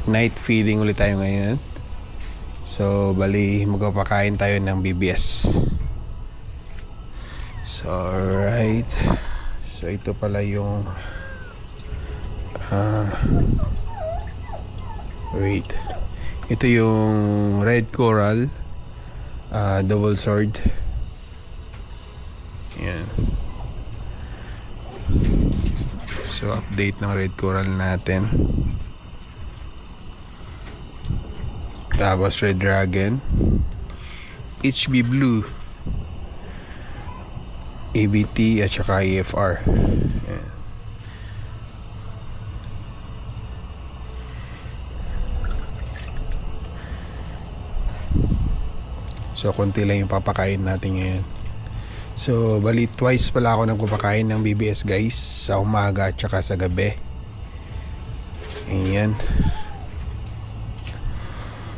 night feeding ulit tayo ngayon. So bali magpapakain tayo ng BBS. So alright. So ito pala yung wait. Ito yung red coral, double sword. Yan. So update ng red coral natin. Tapos red dragon, HB blue, ABT at saka EFR. Yan. So konti lang yung papakain natin ngayon. So bali twice pala ako nagpapakain ng BBS guys, sa umaga at saka sa gabi. Ayan.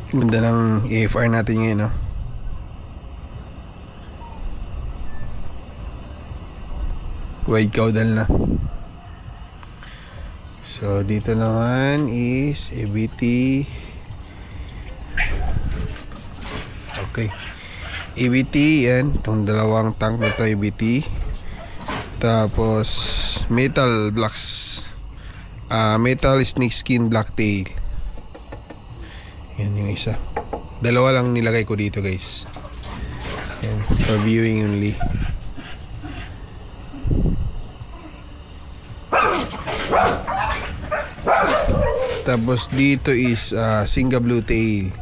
Ganda ng EFR natin ngayon, no? White caudal na. So dito naman is ABT. Okay, ABT yan, itong dalawang tank na to ABT. Tapos metal blacks, metal snake skin blacktail. Yan yung isa. Dalawa lang nilagay ko dito guys. Yan, for viewing only. Tapos dito is Singa blue tail.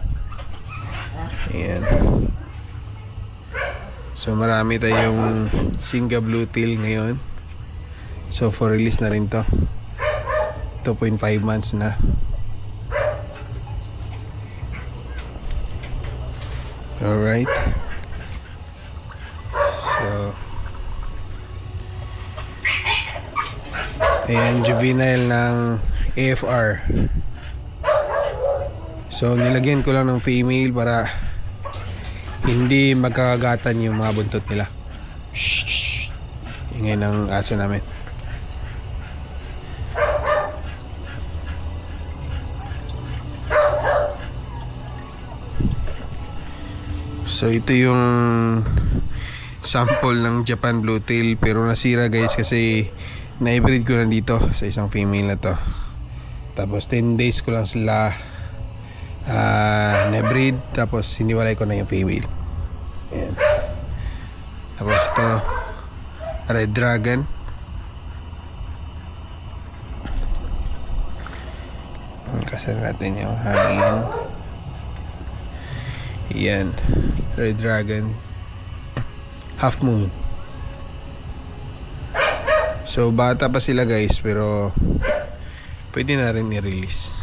Ayan. So marami tayong Singa blue tail ngayon. So for release na rin to. 2.5 months na. Alright. So ayan, juvenile ng AFR. So nilagyan ko lang ng female para hindi magkakagatan yung mga buntot nila. Shh. Ingay ng aso namin. So ito yung sample ng Japan Blue Tail, pero nasira guys kasi na-breed ko na dito sa isang female na to. Tapos 10 days ko lang sila na-breed, tapos hiniwalay ko na yung female. Ayan. Tapos ito red dragon. Kasal natin yung hangin. Yan, red dragon, half moon. So bata pa sila guys, pero pwede na rin i-release.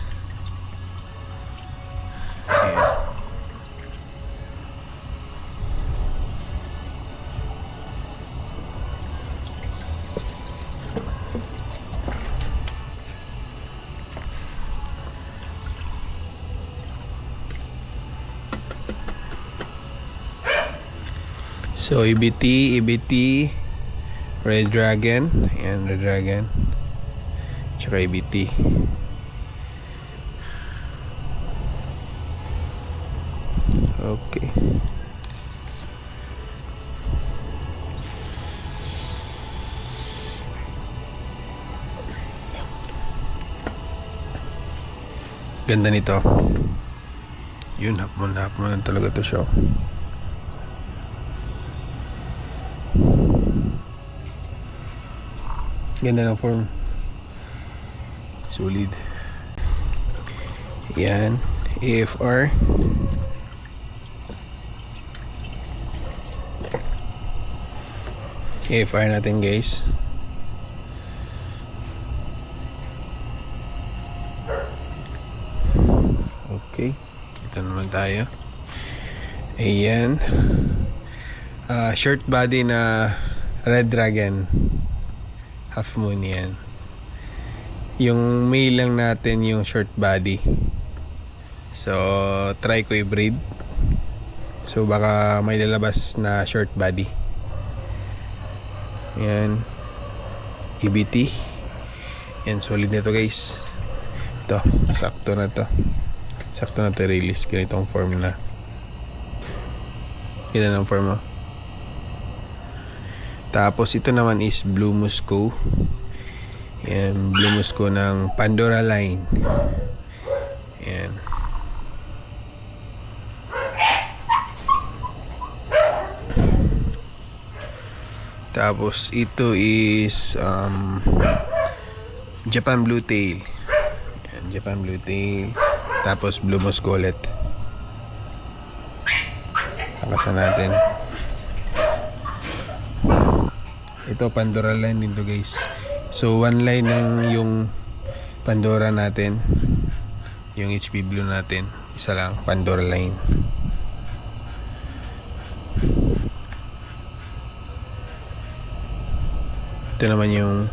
Ayan. So EBT, red dragon, ayan, red dragon, tsaka EBT. Okay. Ganda nito. Yun, hapon talaga to siya. Ganda ng form. Solid. Yan, AFR. AFR natin guys. Okay, ito naman tayo. Ayan, short body na red dragon, half moon yan. Yung male lang natin yung short body. So try ko i-breed. So baka may lalabas na short body. Yan, EBT. Yan, solid nito guys. Ito, sakto na to. Sakto na to release. Ganitong form na. Yan ang form mo. Tapos ito naman is Blue Musco. Yan, Blue Musco ng Pandora line. Yan. Tapos ito is Japan Blue Tail. Yan, Japan Blue Tail. Tapos Blue Musco ulit. Takasan natin. Ito Pandora line din to guys. So one line lang yung Pandora natin. Yung HB Blue natin. Isa lang Pandora line. Ito naman yung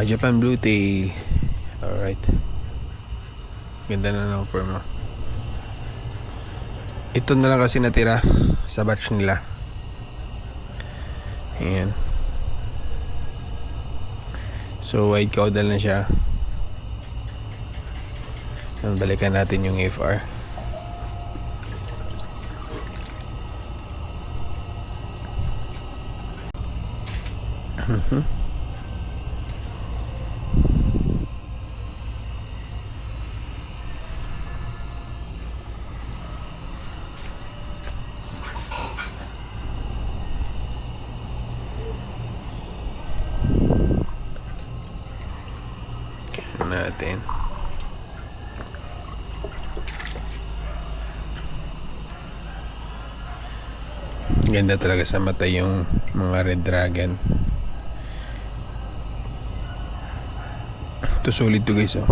Japan Blue Tail. Alright. Ganda na ng form mo. Ito na lang kasi natira sa batch nila. Ayan. So wide caudal na siya. Balikan natin yung FR. Natin. Ganda talaga sa mata yung mga red dragon. Ito solid to guys, oh.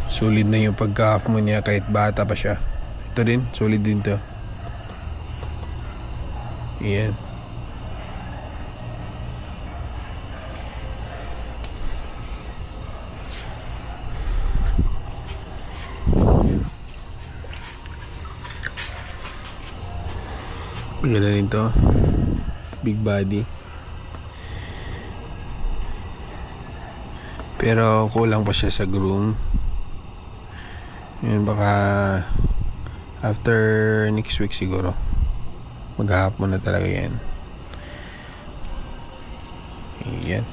Solid na yung pagka-half mo niya kahit bata pa siya. Ito din, solid din to. Yan. Ganda rin to. Big body. Pero kulang pa siya sa groom. Yun, baka after next week siguro maghahapon na talaga yan. Yan.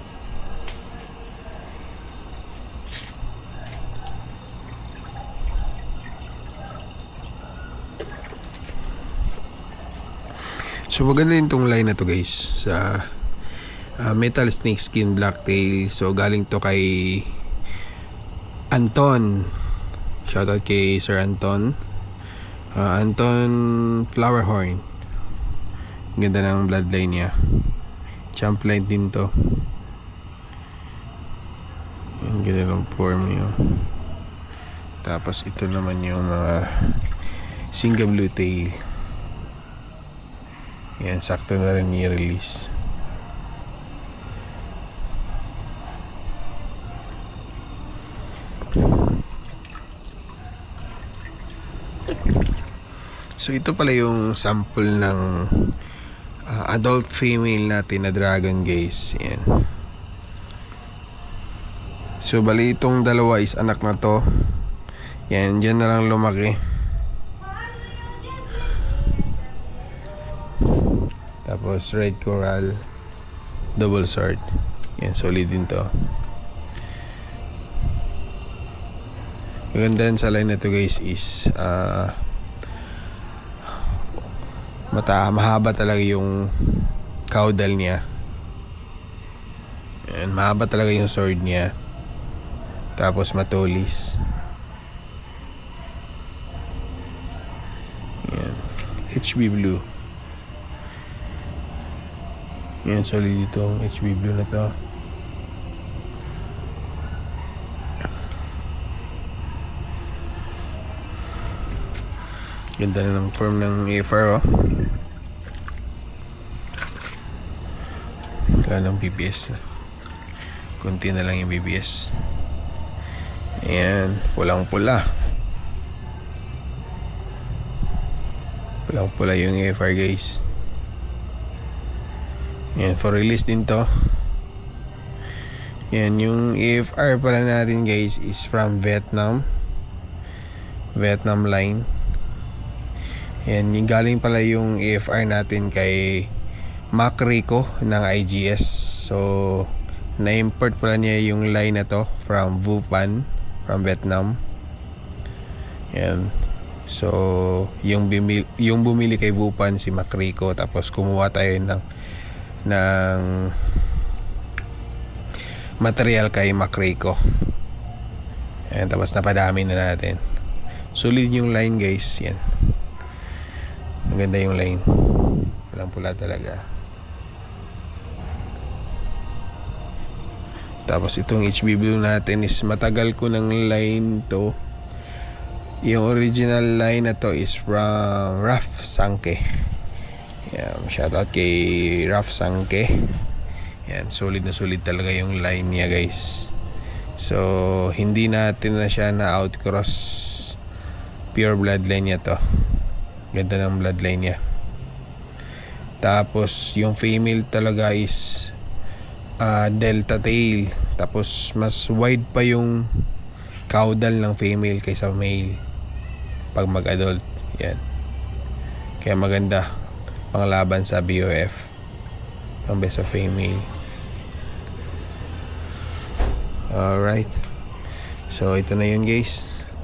So maganda din tong line na to guys sa Metal Snakeskin Blacktail. So galing to kay Anton. Shoutout kay Sir Anton. Anton Flowerhorn. Ganda ng bloodline niya. Champ line din to. Yung ganda ng form niya. Tapos ito naman yung mga Singa Blue Tail. Yan, sakto na rin i-release. So ito pala yung sample ng adult female natin na dragon guys. Yan. So bali itong dalawa is anak na to. Yan, dyan na lang lumaki. Tapos red coral, double sword. Yan, solid din to. Maganda sa line na to guys is mahaba talaga yung caudal niya. Yan, mahaba talaga yung sword niya. Tapos matulis. Yan, HB Blue. Yan, solid itong HB Blue na to. Ganda na ng form ng AFR, oh. Wala ng BBS. Kunti na lang yung BBS. Ayan, pulang pula. Pulang pula yung AFR guys. Ayan, for release din to. Yan, yung AFR pala natin guys is from Vietnam line. Yan, yung galing pala yung AFR natin kay Mac Rico ng IGS. So na-import pala niya yung line na to from Vupan, from Vietnam. Yan. So yung bumili kay Vupan si Mac Rico, tapos kumuha tayo ng material kay Mac Rico. Yan, tapos napadami na natin. Solid yung line guys. Yan, maganda yung line, walang pula talaga. Tapos itong HB Blue natin is matagal ko ng line to. Yung original line na to is from Raf Sanke. Yan, shoutout kay Raf Sanke. Yan, solid na solid talaga yung line niya guys. So hindi natin na siya na outcross. Pure bloodline niya to. Ganda ng bloodline niya. Tapos yung female talaga is delta tail. Tapos mas wide pa yung caudal ng female kaysa male pag mag-adult. Yan, kaya maganda panglaban sa BOF ang best of female. Alright, so ito na yun guys.